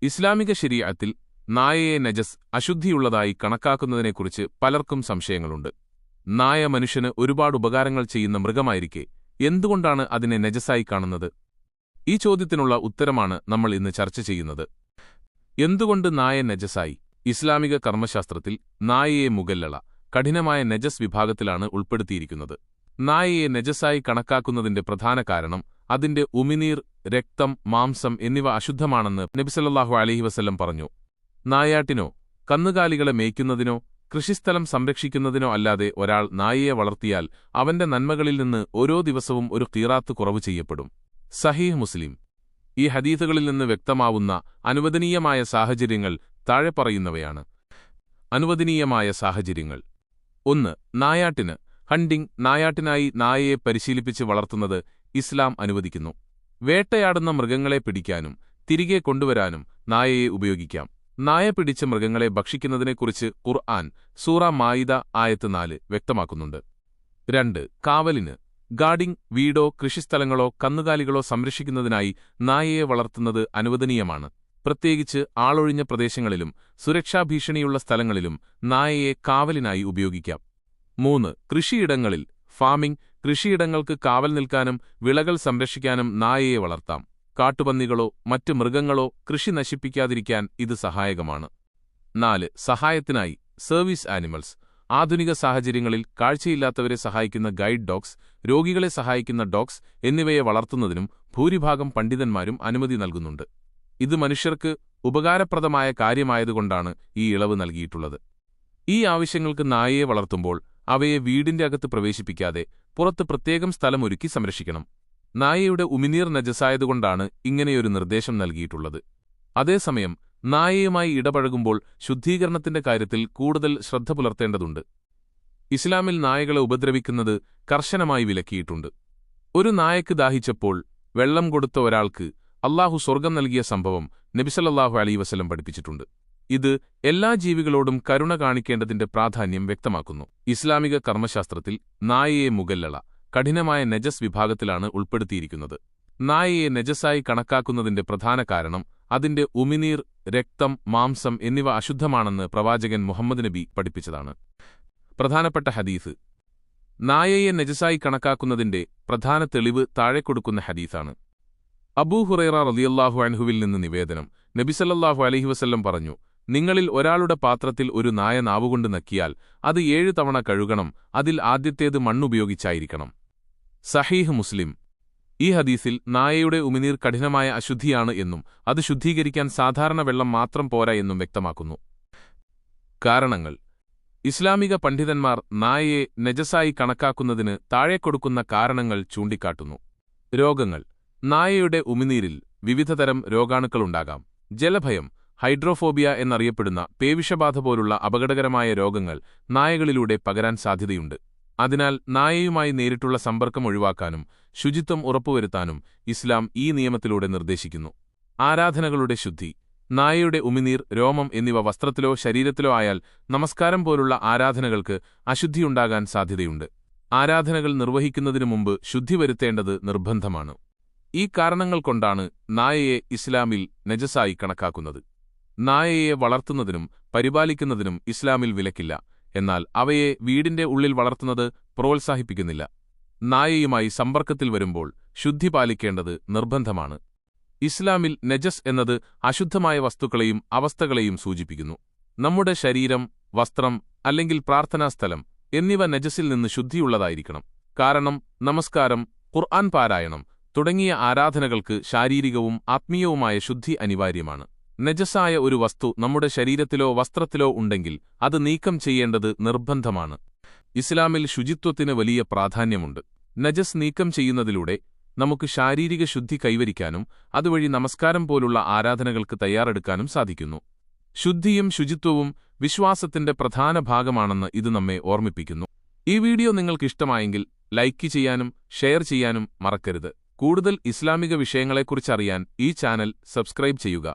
ഇസ്ലാമിക ശരീഅത്തിൽ നായയെ നജസ് അശുദ്ധിയുള്ളതായി കണക്കാക്കുന്നതിനെക്കുറിച്ച് പലർക്കും സംശയങ്ങളുണ്ട്. നായ മനുഷ്യന് ഒരുപാട് ഉപകാരങ്ങൾ ചെയ്യുന്ന മൃഗമായിരിക്കെ എന്തുകൊണ്ടാണ് അതിനെ നജസായി കാണുന്നത്? ഈ ചോദ്യത്തിനുള്ള ഉത്തരമാണ് നമ്മൾ ഇന്ന് ചർച്ച ചെയ്യുന്നത്. എന്തുകൊണ്ട് നായ നജസായി? ഇസ്ലാമിക കർമ്മശാസ്ത്രത്തിൽ നായയെ മുഗല്ലള, കഠിനമായ നജസ് വിഭാഗത്തിലാണ് ഉൾപ്പെടുത്തിയിരിക്കുന്നത്. നായയെ നജസായി കണക്കാക്കുന്നതിന്റെ പ്രധാന കാരണം അതിന്റെ ഉമിനീർ, രക്തം, മാംസം എന്നിവ അശുദ്ധമാണെന്ന് നബി സല്ലല്ലാഹു അലൈഹി വസല്ലം പറഞ്ഞു. നായാട്ടിനോ കന്നുകാലികളെ മേയ്ക്കുന്നതിനോ കൃഷിസ്ഥലം സംരക്ഷിക്കുന്നതിനോ അല്ലാതെ ഒരാൾ നായയെ വളർത്തിയാൽ അവന്റെ നന്മകളിൽ നിന്ന് ഓരോ ദിവസവും ഒരു ഖീറാത്ത് കുറവ് ചെയ്യപ്പെടും. സഹീഹ് മുസ്ലിം. ഈ ഹദീസുകളിൽ നിന്ന് വ്യക്തമാവുന്ന അനുവദനീയമായ സാഹചര്യങ്ങൾ താഴെ പറയുന്നവയാണ്. അനുവദനീയമായ സാഹചര്യങ്ങൾ: 1. നായാട്ടിന്. ഹണ്ടിംഗ്. നായാട്ടിനായി നായയെ പരിശീലിപ്പിച്ച് വളർത്തുന്നത് ഇസ്ലാം അനുവദിക്കുന്നു. വേട്ടയാടുന്ന മൃഗങ്ങളെ പിടിക്കാനും തിരികെ കൊണ്ടുവരാനും നായയെ ഉപയോഗിക്കാം. നായ പിടിച്ച മൃഗങ്ങളെ ഭക്ഷിക്കുന്നതിനെക്കുറിച്ച് ഖുർആൻ സൂറ മായിദ ആയത്ത് 4 വ്യക്തമാക്കുന്നുണ്ട്. 2. കാവലിന്. ഗാർഡിംഗ്. വീടോ കൃഷിസ്ഥലങ്ങളോ കന്നുകാലികളോ സംരക്ഷിക്കുന്നതിനായി നായയെ വളർത്തുന്നത് അനുവദനീയമാണ്. പ്രത്യേകിച്ച് ആളൊഴിഞ്ഞ പ്രദേശങ്ങളിലും സുരക്ഷാഭീഷണിയുള്ള സ്ഥലങ്ങളിലും നായയെ കാവലിനായി ഉപയോഗിക്കാം. 3. കൃഷിയിടങ്ങളിൽ. ഫാമിംഗ്. കൃഷിയിടങ്ങൾക്ക് കാവൽ നിൽക്കാനും വിളകൾ സംരക്ഷിക്കാനും നായയെ വളർത്താം. കാട്ടുപന്നികളോ മറ്റ് മൃഗങ്ങളോ കൃഷി നശിപ്പിക്കാതിരിക്കാൻ ഇത് സഹായകമാണ്. 4. സഹായത്തിനായി. Service animals. ആധുനിക സാഹചര്യങ്ങളിൽ കാഴ്ചയില്ലാത്തവരെ സഹായിക്കുന്ന ഗൈഡ് ഡോഗ്സ്, രോഗികളെ സഹായിക്കുന്ന ഡോഗ്സ് എന്നിവയെ വളർത്തുന്നതിനും ഭൂരിഭാഗം പണ്ഡിതന്മാരും അനുമതി നൽകുന്നുണ്ട്. ഇത് മനുഷ്യർക്ക് ഉപകാരപ്രദമായ കാര്യമായതുകൊണ്ടാണ് ഈ ഇളവ് നൽകിയിട്ടുള്ളത്. ഈ ആവശ്യങ്ങൾക്ക് നായയെ വളർത്തുമ്പോൾ അവയെ വീടിന്റെ അകത്ത് പ്രവേശിപ്പിക്കാതെ പുറത്ത് പ്രത്യേകം സ്ഥലമൊരുക്കി സംരക്ഷിക്കണം. നായയുടെ ഉമിനീർ നജസായതുകൊണ്ടാണ് ഇങ്ങനെയൊരു നിർദ്ദേശം നൽകിയിട്ടുള്ളത്. അതേസമയം നായയുമായി ഇടപഴകുമ്പോൾ ശുദ്ധീകരണത്തിന്റെ കാര്യത്തിൽ കൂടുതൽ ശ്രദ്ധ പുലർത്തേണ്ടതുണ്ട്. ഇസ്ലാമിൽ നായകളെ ഉപദ്രവിക്കുന്നത് കർശനമായി വിലക്കിയിട്ടുണ്ട്. ഒരു നായക്ക് ദാഹിച്ചപ്പോൾ വെള്ളം കൊടുത്ത ഒരാൾക്ക് അല്ലാഹു സ്വർഗം നൽകിയ സംഭവം നബി സല്ലല്ലാഹു അലൈഹി വസല്ലം പഠിപ്പിച്ചിട്ടുണ്ട്. ഇത് എല്ലാ ജീവികളോടും കരുണ കാണിക്കേണ്ടതിന്റെ പ്രാധാന്യം വ്യക്തമാക്കുന്നു. ഇസ്ലാമിക കർമ്മശാസ്ത്രത്തിൽ നായയെ മുഗല്ലള, കഠിനമായ നജസ് വിഭാഗത്തിലാണ് ഉൾപ്പെടുത്തിയിരിക്കുന്നത്. നായയെ നജസായി കണക്കാക്കുന്നതിന്റെ പ്രധാന കാരണം അതിന്റെ ഉമിനീർ, രക്തം, മാംസം എന്നിവ അശുദ്ധമാണെന്ന് പ്രവാചകൻ മുഹമ്മദ് നബി പഠിപ്പിച്ചതാണ്. പ്രധാനപ്പെട്ട ഹദീസ്. നായയെ നജസായി കണക്കാക്കുന്നതിന്റെ പ്രധാന തെളിവ് താഴെ കൊടുക്കുന്ന ഹദീസാണ്. അബൂ ഹുറൈറ റളിയല്ലാഹു അൻഹുവിൽ നിന്ന് നിവേദനം. നബി സല്ലല്ലാഹു അലൈഹി വസല്ലം പറഞ്ഞു, നിങ്ങളിൽ ഒരാളുടെ പാത്രത്തിൽ ഒരു നായ നാവുകൊണ്ട് നക്കിയാൽ അത് 7 തവണ കഴുകണം. അതിൽ ആദ്യത്തേത് മണ്ണുപയോഗിച്ചായിരിക്കണം. സഹീഹ് മുസ്ലിം. ഈ ഹദീസിൽ നായയുടെ ഉമിനീർ കഠിനമായ അശുദ്ധിയാണ് എന്നും അത് ശുദ്ധീകരിക്കാൻ സാധാരണ വെള്ളം മാത്രം പോരാ എന്നും വ്യക്തമാക്കുന്നു. കാരണങ്ങൾ. ഇസ്ലാമിക പണ്ഡിതന്മാർ നായയെ നജസായി കണക്കാക്കുന്നതിന് താഴെ കൊടുക്കുന്ന കാരണങ്ങൾ ചൂണ്ടിക്കാട്ടുന്നു. രോഗങ്ങൾ. നായയുടെ ഉമിനീരിൽ വിവിധതരം രോഗാണുക്കളുണ്ടാകാം. ജലഭയം, ഹൈഡ്രോഫോബിയ എന്നറിയപ്പെടുന്ന പേവിഷബാധ പോലുള്ള അപകടകരമായ രോഗങ്ങൾ നായകളിലൂടെ പകരാൻ സാധ്യതയുണ്ട്. അതിനാൽ നായയുമായി നേരിട്ടുള്ള സമ്പർക്കം ഒഴിവാക്കാനും ശുചിത്വം ഉറപ്പുവരുത്താനും ഇസ്ലാം ഈ നിയമത്തിലൂടെ നിർദ്ദേശിക്കുന്നു. ആരാധനകളുടെ ശുദ്ധി. നായയുടെ ഉമിനീർ, രോമം എന്നിവ വസ്ത്രത്തിലോ ശരീരത്തിലോ ആയാൽ നമസ്കാരം പോലുള്ള ആരാധനകൾക്ക് അശുദ്ധിയുണ്ടാകാൻ സാധ്യതയുണ്ട്. ആരാധനകൾ നിർവഹിക്കുന്നതിനു മുമ്പ് ശുദ്ധി വരുത്തേണ്ടത് നിർബന്ധമാണ്. ഈ കാരണങ്ങൾ കൊണ്ടാണ് നായയെ ഇസ്ലാമിൽ നജസായി കണക്കാക്കുന്നത്. നായയെ വളർത്തുന്നതിനും പരിപാലിക്കുന്നതിനും ഇസ്ലാമിൽ വിലക്കില്ല. എന്നാൽ അവയെ വീടിന്റെ ഉള്ളിൽ വളർത്തുന്നത് പ്രോത്സാഹിപ്പിക്കുന്നില്ല. നായയുമായി സമ്പർക്കത്തിൽ വരുമ്പോൾ ശുദ്ധി പാലിക്കേണ്ടത് നിർബന്ധമാണ്. ഇസ്ലാമിൽ നജസ് എന്നത് അശുദ്ധമായ വസ്തുക്കളെയും അവസ്ഥകളെയും സൂചിപ്പിക്കുന്നു. നമ്മുടെ ശരീരം, വസ്ത്രം അല്ലെങ്കിൽ പ്രാർത്ഥനാസ്ഥലം എന്നിവ നജസിൽ നിന്ന് ശുദ്ധിയുള്ളതായിരിക്കണം. കാരണം നമസ്കാരം, ഖുർആൻ പാരായണം തുടങ്ങിയ ആരാധനകൾക്ക് ശാരീരികവും ആത്മീയവുമായ ശുദ്ധി അനിവാര്യമാണ്. നജസായ ഒരു വസ്തു നമ്മുടെ ശരീരത്തിലോ വസ്ത്രത്തിലോ ഉണ്ടെങ്കിൽ അത് നീക്കം ചെയ്യേണ്ടത് നിർബന്ധമാണ്. ഇസ്ലാമിൽ ശുചിത്വത്തിന് വലിയ പ്രാധാന്യമുണ്ട്. നജസ് നീക്കം ചെയ്യുന്നതിലൂടെ നമുക്ക് ശാരീരിക ശുദ്ധി കൈവരിക്കാനും അതുവഴി നമസ്കാരം പോലുള്ള ആരാധനകൾക്ക് തയ്യാറെടുക്കാനും സാധിക്കുന്നു. ശുദ്ധിയും ശുചിത്വവും വിശ്വാസത്തിന്റെ പ്രധാന ഭാഗമാണെന്ന് ഇത് നമ്മെ ഓർമ്മിപ്പിക്കുന്നു. ഈ വീഡിയോ നിങ്ങൾക്കിഷ്ടമായെങ്കിൽ ലൈക്ക് ചെയ്യാനും ഷെയർ ചെയ്യാനും മറക്കരുത്. കൂടുതൽ ഇസ്ലാമിക വിഷയങ്ങളെക്കുറിച്ചറിയാൻ ഈ ചാനൽ സബ്സ്ക്രൈബ് ചെയ്യുക.